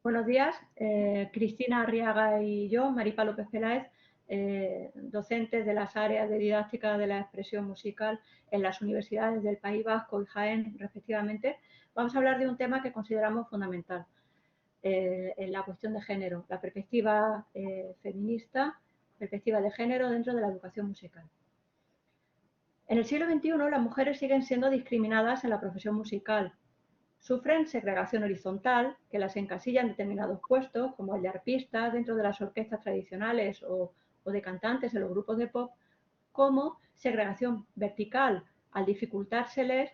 Buenos días, Cristina Arriaga y yo, Maripa López Peláez, docentes de las áreas de didáctica de la expresión musical en las universidades del País Vasco y Jaén, respectivamente. Vamos a hablar de un tema que consideramos fundamental, en la cuestión de género, la perspectiva feminista, perspectiva de género dentro de la educación musical. En el siglo XXI las mujeres siguen siendo discriminadas en la profesión musical. Sufren segregación horizontal, que las encasilla en determinados puestos, como el de arpistas dentro de las orquestas tradicionales o de cantantes en los grupos de pop, como segregación vertical, al dificultárseles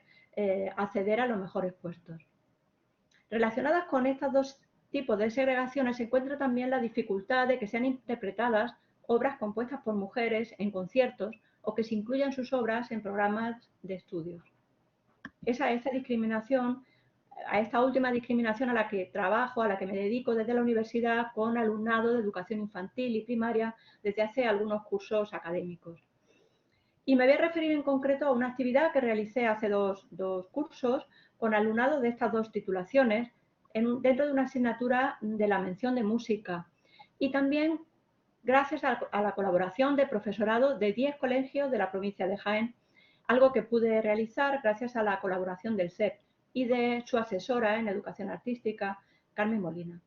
acceder a los mejores puestos. Relacionadas con estos dos tipos de segregaciones se encuentra también la dificultad de que sean interpretadas obras compuestas por mujeres en conciertos o que se incluyan sus obras en programas de estudios. Esta discriminación, a esta última discriminación a la que trabajo, a la que me dedico desde la universidad con alumnado de educación infantil y primaria desde hace algunos cursos académicos. Y me voy a referir en concreto a una actividad que realicé hace dos cursos con alumnado de estas dos titulaciones dentro de una asignatura de la mención de música y también gracias a la colaboración de profesorado de 10 colegios de la provincia de Jaén, algo que pude realizar gracias a la colaboración del SEP y de su asesora en educación artística, Carmen Molina.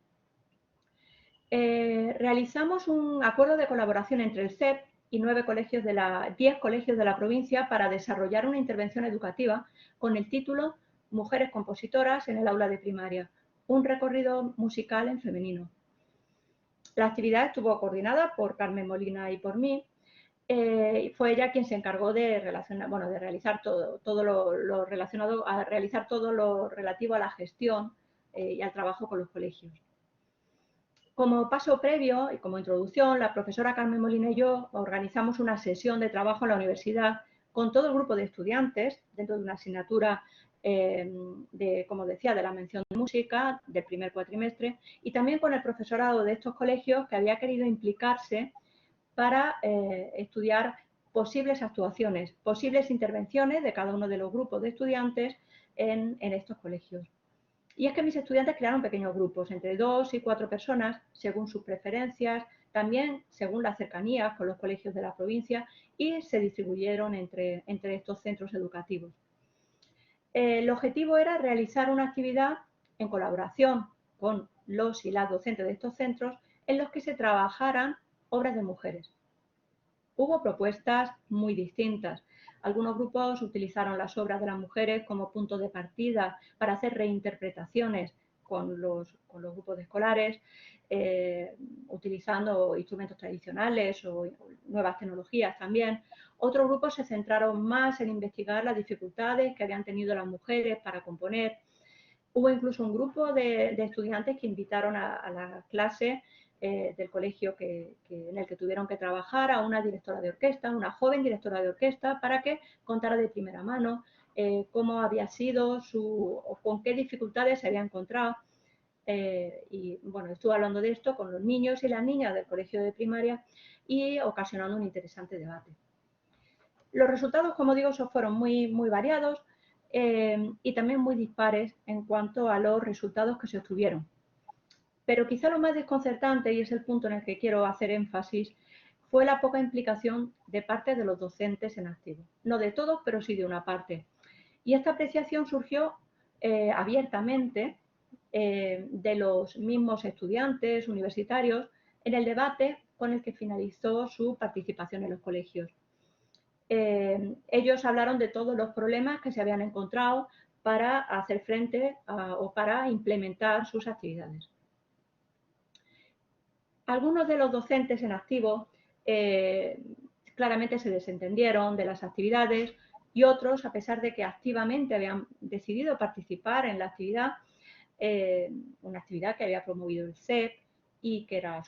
Realizamos un acuerdo de colaboración entre el SEP y 10 colegios de la provincia para desarrollar una intervención educativa con el título Mujeres compositoras en el aula de primaria, un recorrido musical en femenino. La actividad estuvo coordinada por Carmen Molina y por mí. Fue ella quien se encargó de realizar todo lo relacionado, a realizar todo lo relativo a la gestión y al trabajo con los colegios. Como paso previo y como introducción, la profesora Carmen Molina y yo organizamos una sesión de trabajo en la universidad con todo el grupo de estudiantes dentro de una asignatura como decía, de la mención de música del primer cuatrimestre y también con el profesorado de estos colegios que había querido implicarse para estudiar posibles actuaciones, posibles intervenciones de cada uno de los grupos de estudiantes en estos colegios. Y es que mis estudiantes crearon pequeños grupos, entre 2 y 4 personas, según sus preferencias, también según las cercanías con los colegios de la provincia y se distribuyeron entre estos centros educativos. El objetivo era realizar una actividad en colaboración con los y las docentes de estos centros en los que se trabajaran obras de mujeres. Hubo propuestas muy distintas. Algunos grupos utilizaron las obras de las mujeres como punto de partida para hacer reinterpretaciones con los grupos de escolares, utilizando instrumentos tradicionales o nuevas tecnologías también. Otros grupos se centraron más en investigar las dificultades que habían tenido las mujeres para componer. Hubo incluso un grupo de estudiantes que invitaron a la clase del colegio en el que tuvieron que trabajar a una directora de orquesta, una joven directora de orquesta, para que contara de primera mano cómo había sido o con qué dificultades se había encontrado. Y bueno, estuve hablando de esto con los niños y las niñas del colegio de primaria y ocasionando un interesante debate. Los resultados, como digo, fueron muy variados y también muy dispares en cuanto a los resultados que se obtuvieron. Pero quizá lo más desconcertante, y es el punto en el que quiero hacer énfasis, fue la poca implicación de parte de los docentes en activo. No de todos, pero sí de una parte. Y esta apreciación surgió abiertamente de los mismos estudiantes universitarios en el debate con el que finalizó su participación en los colegios. Ellos hablaron de todos los problemas que se habían encontrado para hacer frente o para implementar sus actividades. Algunos de los docentes en activo claramente se desentendieron de las actividades y otros, a pesar de que activamente habían decidido participar en la actividad, una actividad que había promovido el SEP y que era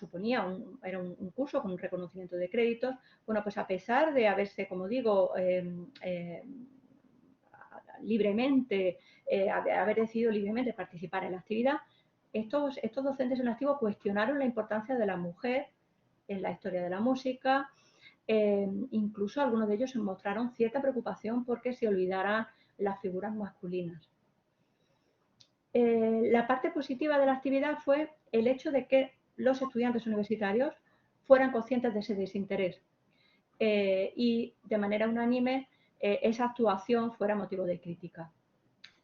un curso con un reconocimiento de créditos, bueno, pues a pesar de haberse, como digo, libremente, haber decidido libremente participar en la actividad, estos docentes en activo cuestionaron la importancia de la mujer en la historia de la música, incluso algunos de ellos mostraron cierta preocupación porque se olvidaran las figuras masculinas. La parte positiva de la actividad fue el hecho de que los estudiantes universitarios fueran conscientes de ese desinterés y de manera unánime esa actuación fuera motivo de crítica.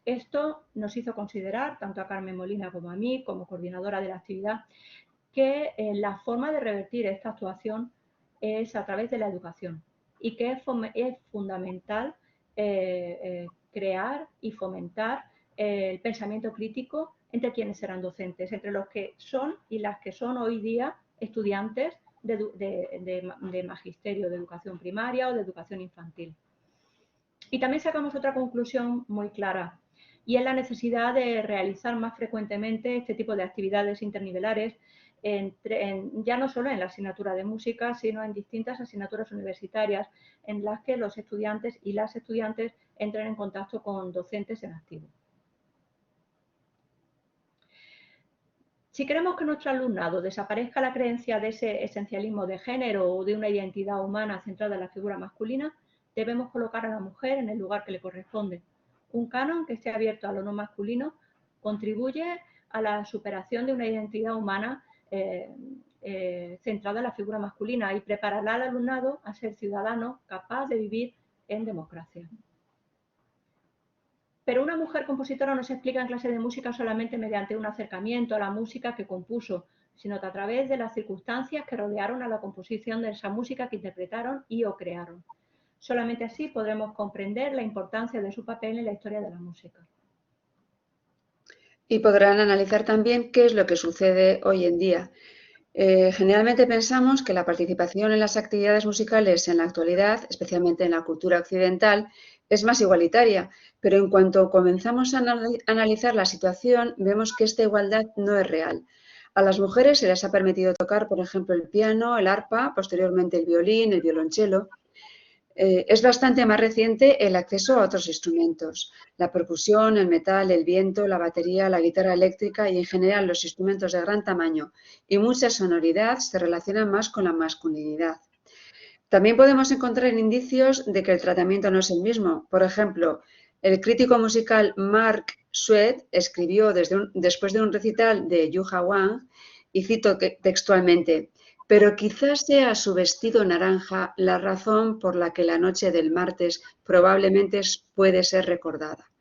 Esto nos hizo considerar, tanto a Carmen Molina como a mí, como coordinadora de la actividad, que la forma de revertir esta actuación es a través de la educación y que es fundamental crear y fomentar el pensamiento crítico entre quienes serán docentes, entre los que son y las que son hoy día estudiantes de magisterio, de educación primaria o de educación infantil. Y también sacamos otra conclusión muy clara, y es la necesidad de realizar más frecuentemente este tipo de actividades internivelares, ya no solo en la asignatura de música, sino en distintas asignaturas universitarias en las que los estudiantes y las estudiantes entren en contacto con docentes en activo. Si queremos que nuestro alumnado desaparezca la creencia de ese esencialismo de género o de una identidad humana centrada en la figura masculina, debemos colocar a la mujer en el lugar que le corresponde. Un canon que esté abierto a lo no masculino contribuye a la superación de una identidad humana centrada en la figura masculina y preparará al alumnado a ser ciudadano capaz de vivir en democracia. Pero una mujer compositora no se explica en clase de música solamente mediante un acercamiento a la música que compuso, sino que a través de las circunstancias que rodearon a la composición de esa música que interpretaron y o crearon. Solamente así podremos comprender la importancia de su papel en la historia de la música. Y podrán analizar también qué es lo que sucede hoy en día. Generalmente pensamos que la participación en las actividades musicales en la actualidad, especialmente en la cultura occidental, es más igualitaria, pero en cuanto comenzamos a analizar la situación, vemos que esta igualdad no es real. A las mujeres se les ha permitido tocar, por ejemplo, el piano, el arpa, posteriormente el violín, el violonchelo. Es bastante más reciente el acceso a otros instrumentos, la percusión, el metal, el viento, la batería, la guitarra eléctrica y en general los instrumentos de gran tamaño y mucha sonoridad se relacionan más con la masculinidad. También podemos encontrar indicios de que el tratamiento no es el mismo. Por ejemplo, el crítico musical Mark Sweet escribió después de un recital de Yuha Wang, y cito textualmente: pero quizás sea su vestido naranja la razón por la que la noche del martes probablemente puede ser recordada.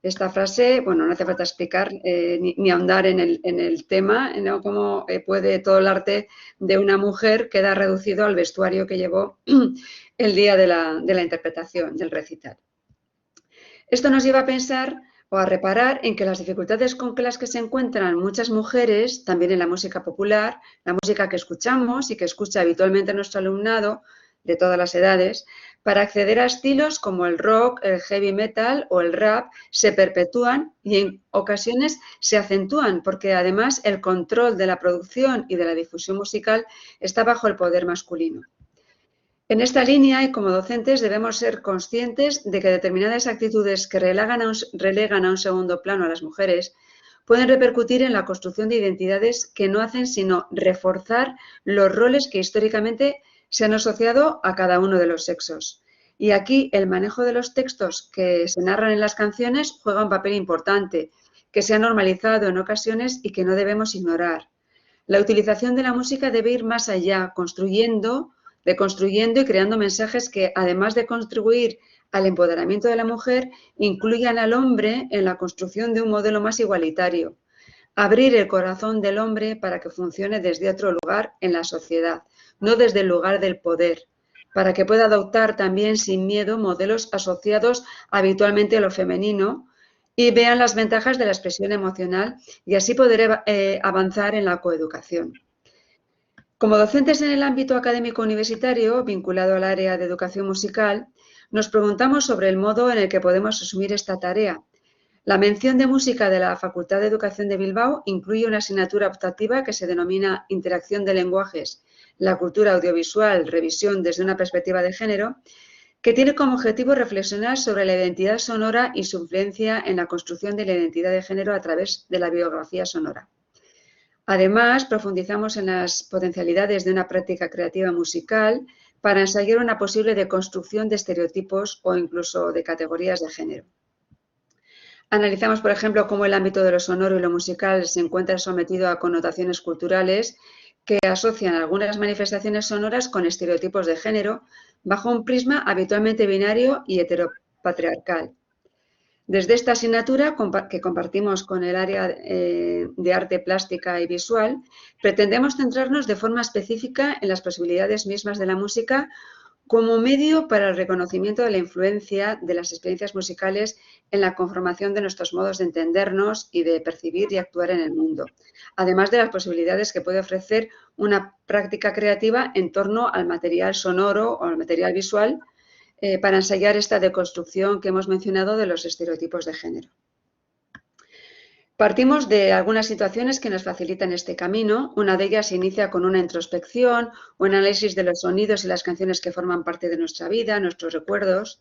Esta frase, bueno, no hace falta explicar ni ahondar en el tema, ¿no? Cómo puede todo el arte de una mujer quedar reducido al vestuario que llevó el día de la interpretación, del recital. Esto nos lleva a pensar o a reparar en que las dificultades con las que se encuentran muchas mujeres, también en la música popular, la música que escuchamos y que escucha habitualmente nuestro alumnado de todas las edades, para acceder a estilos como el rock, el heavy metal o el rap, se perpetúan y en ocasiones se acentúan, porque además el control de la producción y de la difusión musical está bajo el poder masculino. En esta línea y como docentes debemos ser conscientes de que determinadas actitudes que relegan a un segundo plano a las mujeres pueden repercutir en la construcción de identidades que no hacen sino reforzar los roles que históricamente se han asociado a cada uno de los sexos. Y aquí el manejo de los textos que se narran en las canciones juega un papel importante, que se ha normalizado en ocasiones y que no debemos ignorar. La utilización de la música debe ir más allá, construyendo y creando mensajes que, además de contribuir al empoderamiento de la mujer, incluyan al hombre en la construcción de un modelo más igualitario. Abrir el corazón del hombre para que funcione desde otro lugar en la sociedad, no desde el lugar del poder, para que pueda adoptar también sin miedo modelos asociados habitualmente a lo femenino y vean las ventajas de la expresión emocional y así poder avanzar en la coeducación. Como docentes en el ámbito académico universitario, vinculado al área de educación musical, nos preguntamos sobre el modo en el que podemos asumir esta tarea. La mención de música de la Facultad de Educación de Bilbao incluye una asignatura optativa que se denomina Interacción de lenguajes, la cultura audiovisual, revisión desde una perspectiva de género, que tiene como objetivo reflexionar sobre la identidad sonora y su influencia en la construcción de la identidad de género a través de la biografía sonora. Además, profundizamos en las potencialidades de una práctica creativa musical para ensayar una posible deconstrucción de estereotipos o incluso de categorías de género. Analizamos, por ejemplo, cómo el ámbito de lo sonoro y lo musical se encuentra sometido a connotaciones culturales que asocian algunas manifestaciones sonoras con estereotipos de género bajo un prisma habitualmente binario y heteropatriarcal. Desde esta asignatura, que compartimos con el área de arte plástica y visual, pretendemos centrarnos de forma específica en las posibilidades mismas de la música como medio para el reconocimiento de la influencia de las experiencias musicales en la conformación de nuestros modos de entendernos y de percibir y actuar en el mundo, además de las posibilidades que puede ofrecer una práctica creativa en torno al material sonoro o al material visual para ensayar esta deconstrucción que hemos mencionado de los estereotipos de género. Partimos de algunas situaciones que nos facilitan este camino. Una de ellas se inicia con una introspección, un análisis de los sonidos y las canciones que forman parte de nuestra vida, nuestros recuerdos.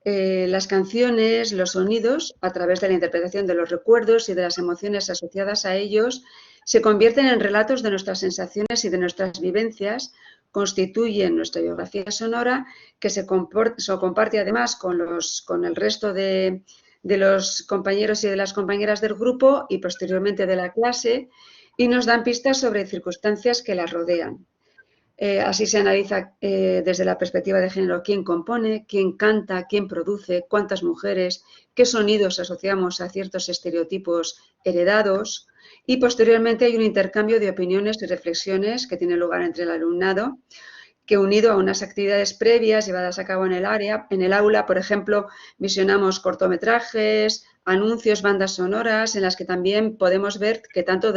Las canciones, los sonidos, a través de la interpretación de los recuerdos y de las emociones asociadas a ellos, se convierten en relatos de nuestras sensaciones y de nuestras vivencias, constituyen nuestra biografía sonora, que se comparte además con el resto de los compañeros y de las compañeras del grupo y posteriormente de la clase, y nos dan pistas sobre circunstancias que las rodean. Así se analiza desde la perspectiva de género quién compone, quién canta, quién produce, cuántas mujeres, qué sonidos asociamos a ciertos estereotipos heredados, y posteriormente hay un intercambio de opiniones y reflexiones que tiene lugar entre el alumnado, que unido a unas actividades previas llevadas a cabo en el aula, por ejemplo, visionamos cortometrajes, anuncios, bandas sonoras, en las que también podemos ver que tanto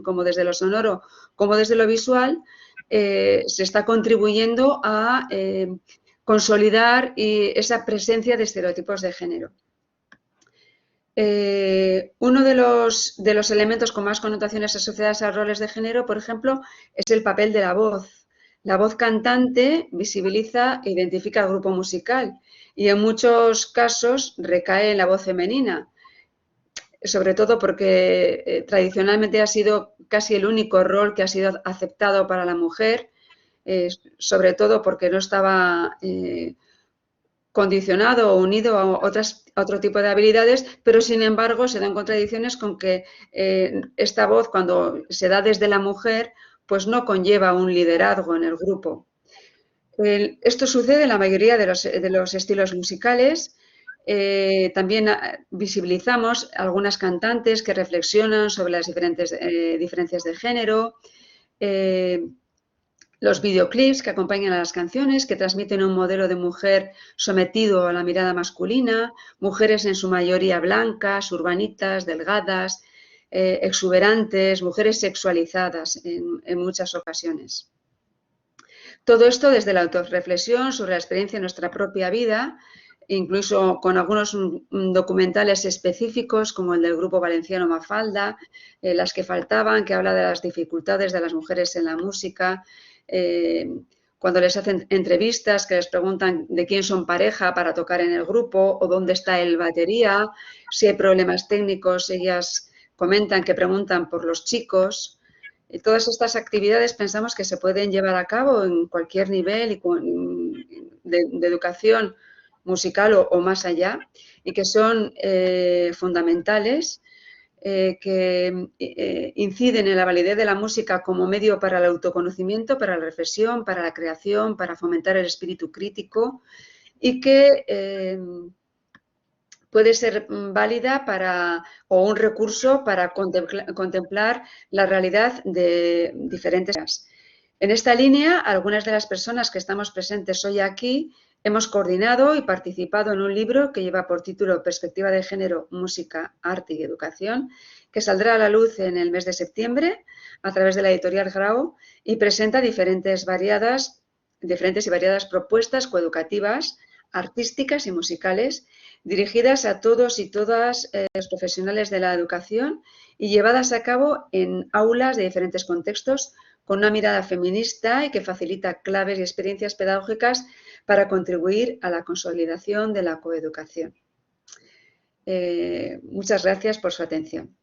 como desde lo sonoro como desde lo visual se está contribuyendo a consolidar esa presencia de estereotipos de género. Uno de los elementos con más connotaciones asociadas a roles de género, por ejemplo, es el papel de la voz. La voz cantante visibiliza e identifica al grupo musical y en muchos casos recae en la voz femenina, sobre todo porque tradicionalmente ha sido casi el único rol que ha sido aceptado para la mujer, sobre todo porque no estaba condicionado o unido a otro tipo de habilidades, pero sin embargo se dan contradicciones con que esta voz, cuando se da desde la mujer, pues no conlleva un liderazgo en el grupo. Esto sucede en la mayoría de los estilos musicales. También visibilizamos algunas cantantes que reflexionan sobre las diferentes diferencias de género, los videoclips que acompañan a las canciones, que transmiten un modelo de mujer sometido a la mirada masculina, mujeres en su mayoría blancas, urbanitas, delgadas, exuberantes, mujeres sexualizadas en muchas ocasiones. Todo esto desde la autorreflexión sobre la experiencia de nuestra propia vida, incluso con algunos documentales específicos como el del grupo valenciano Mafalda, Las que faltaban, que habla de las dificultades de las mujeres en la música, cuando les hacen entrevistas que les preguntan de quién son pareja para tocar en el grupo o dónde está el batería, si hay problemas técnicos, ellas comentan que preguntan por los chicos. Todas estas actividades pensamos que se pueden llevar a cabo en cualquier nivel de educación musical o más allá, y que son fundamentales, que inciden en la validez de la música como medio para el autoconocimiento, para la reflexión, para la creación, para fomentar el espíritu crítico, y que puede ser válida o un recurso para contemplar la realidad de diferentes maneras. En esta línea, algunas de las personas que estamos presentes hoy aquí hemos coordinado y participado en un libro que lleva por título Perspectiva de Género, Música, Arte y Educación, que saldrá a la luz en el mes de septiembre a través de la editorial Grau y presenta diferentes y variadas propuestas coeducativas, artísticas y musicales dirigidas a todos y todas los profesionales de la educación y llevadas a cabo en aulas de diferentes contextos con una mirada feminista y que facilita claves y experiencias pedagógicas para contribuir a la consolidación de la coeducación. Muchas gracias por su atención.